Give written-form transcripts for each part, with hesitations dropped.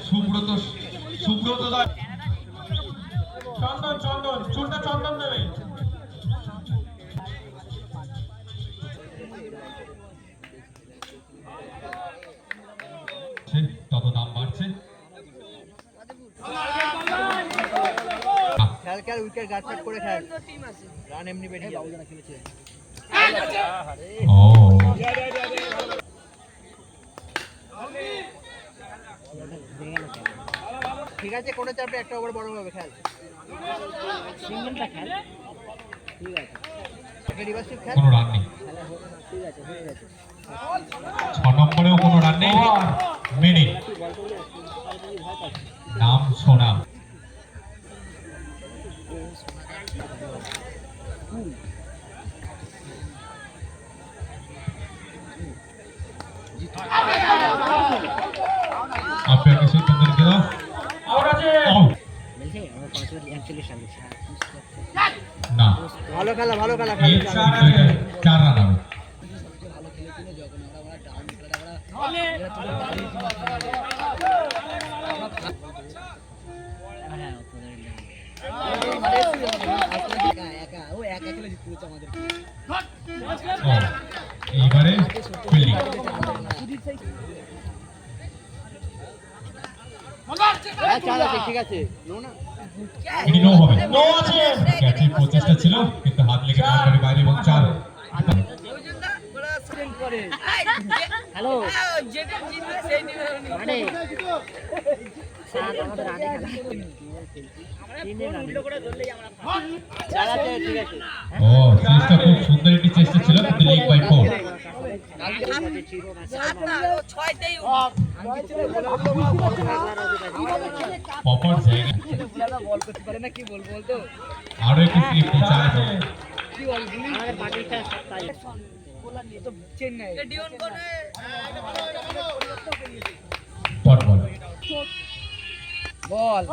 সুব্রত সুব্রত দা চন্দন চন্দন চুলটা চন্দন দেবে। তত দাম বাড়ছে। খেল খেল উইকেট গার্ড ফাট করে খেল, রান এমনি বেরিয়ে যাবে। খেলেছে ও ঠিক আছে, কোনো চাপে একটা ওভার বড় হবে, খেল সিঙ্গেলটা খেল। ঠিক আছে, একটা রিভার্স খেল, কোনো রান নেই। ঠিক আছে হয়ে গেছে। 6 নম্বরেও কোনো রান নেই। মিনিট নাম সোনা। আম্পায়ার কে সিদ্ধান্ত নিতে দাও। আউট আছে। বলছে আমার 5 ওভার 41 রান দিয়েছে। না, ভালো খেলা ভালো খেলা। 4 রান হবে। ভালো খেলেছিল যখন আমরা ডাউন করে এইবারে ফিল্ডিং। ঠিক আছে, এটি নো হবে। ক্যাচের প্রচেষ্টা ছিল কিন্তু হাত লেগে বাউন্ডারি বাইরে এবং 4। হ্যালো মানে সাত আমাদের আগে খেলা ঠিক আছে। ও চেষ্টা, খুব সুন্দর একটি চেষ্টা ছিল কিন্তু লেগ বাই 4। পপার জায়গা বল করতে পারে না, কি বলবো বলতো। আরো একটি স্লিপ 4 হবে। কি বল আমাদের পাকিস্তান সপ্তাহে তো চেন্নাই ডট বল। বল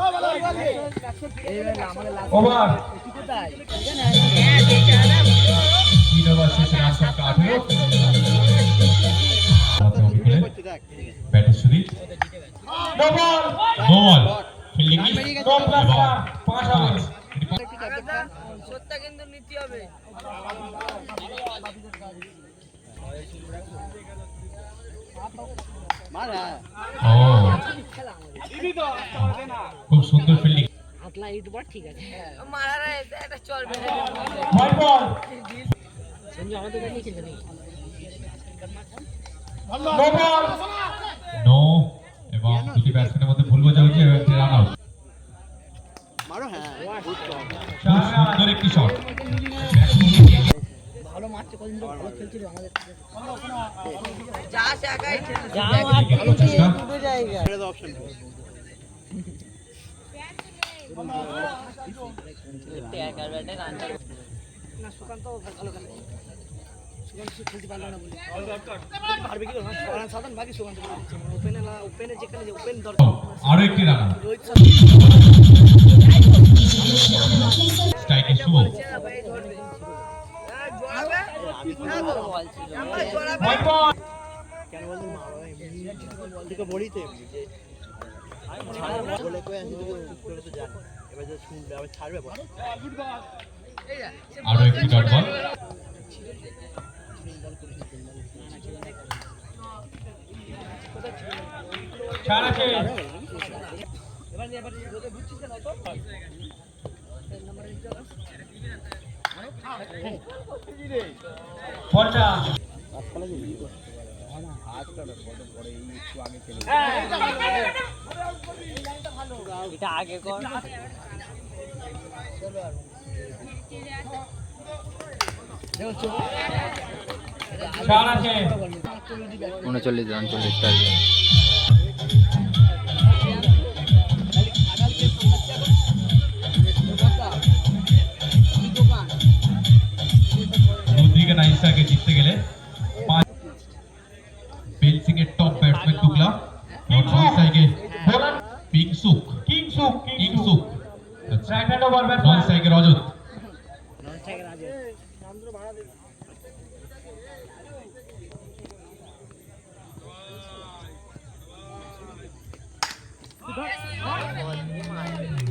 এইবার আমাদের লাস্ট ওভার কোথায় 3 ওভার শেষে রান সংখ্যা 18। ব্যাটে Sudeep. No ball no ball. Fielding is no plus 5 হবে। সত্যা কিন্তু নিতে হবে। ও খুব সুন্দর ফিল্ডিং। আটলা ইট বল ঠিক আছে মারারা এটা চলবে না। হোয়াইট বল সঞ্জু আমাদের কাছে খেলতে নেই। নো বল নো, এবং দুটি ব্যাটসম্যানের মধ্যে ভুল বোঝাবুঝি এবং একটি রান আউট। মারো হ্যাঁ খুব সুন্দর একটি শট। ভালো মারছে, কদিন ধরে ভালো খেলছিল আমাদের। যা একাই যা ভালো চেষ্টা। দুটো জায়গা এটা তো অপশন একার ব্যাটে রানটা না। সুকান্ত ভালো খেলে, সুকান্ত খেলতে পারলো না বলে পারবে কি না সাধারণ বাকি সুকান্ত ওপেনে না, ওপেনে যেখানে ওপেন দরকার। আরো একটি রান আউট। রোহিত স্ট্রাইকে শুভ। হোয়াইট বল কেন বলতো বল থেকে বড়িতে যে বলে কই আসি তো করে তো জানি, এবার যে শুনবে আবার ছাড়বে বল। আরো একটি ডট বল। চার আছে। এবার এবার বুঝছিস না তো বলটা এটা আগে কর। চার আছে। 39 রান 40 টার্গেট। রুদ্রিকা নাইসাকে জিততে গেলে বেল সিং এর টপ ব্যাটসম্যান টুকলা এবং নন সাইকে পিংসুক Kingsuk Kingsuk right hand over non batsman সাইকে রজত। নন স্ট্রাইকার আছে চন্দ্র ভাড়া দে।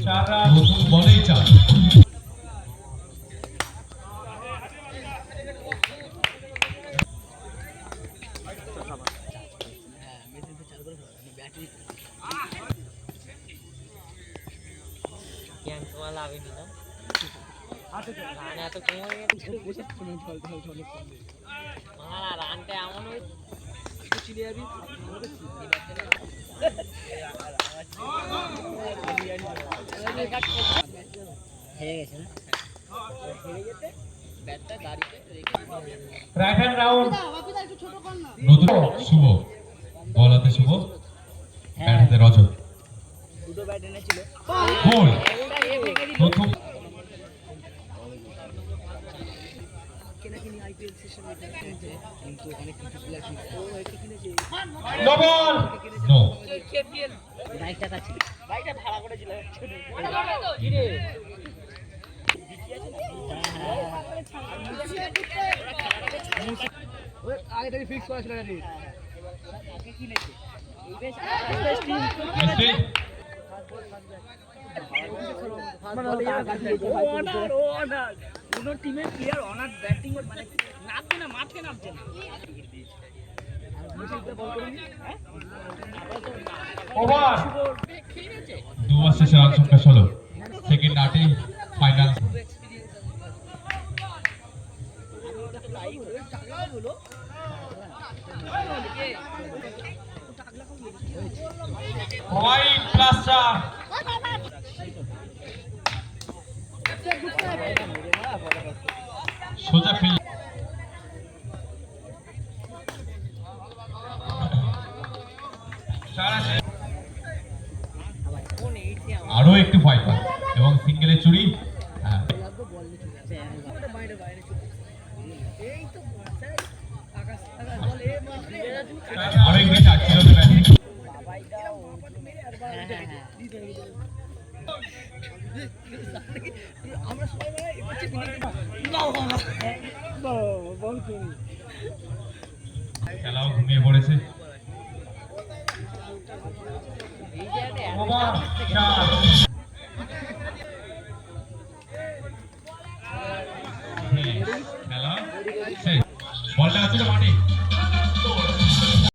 4 রান প্রথম বলেই 4। হেরে গেছে না হেরে যেতে ব্যাটটা গাড়িতে রেখে রাইট হ্যান্ড রাউন্ড নতুন শুভ, বল হাতে শুভ, ব্যাট হাতে রজত। দুটো ব্যাট এনেছিল গোল প্রথম। কিনে আইপিএল সেশন কিন্তু ওখানে কিছু প্লেয়ার ও এটা কিনেছে নো বল নো। বাইকটা কাছে বাইকটা ভাড়া করেছিল আগে থেকে ফিক্স করা ছিল রে আগে কিনেছে মেসি কোনো টিমের প্লেয়ার অনার ব্যাটিং মানে নামছে না মাঠে নামছে না ওভার 2 ওভার শেষে রান সংখ্যা 16। Second 8 final. হোয়াইট প্লাস 4 সোজা ফিল্ড। আরো একটু ফাইভ এবং সিঙ্গেলের চুরি। হ্যাঁ, আরো একটু চাচ্ছিল তো ব্যাটিং। আমরা সবাই খেলাও ঘুমিয়ে পড়েছে। ওভার 4 খেলা শেষ। বলটা আছে তো মাঠে।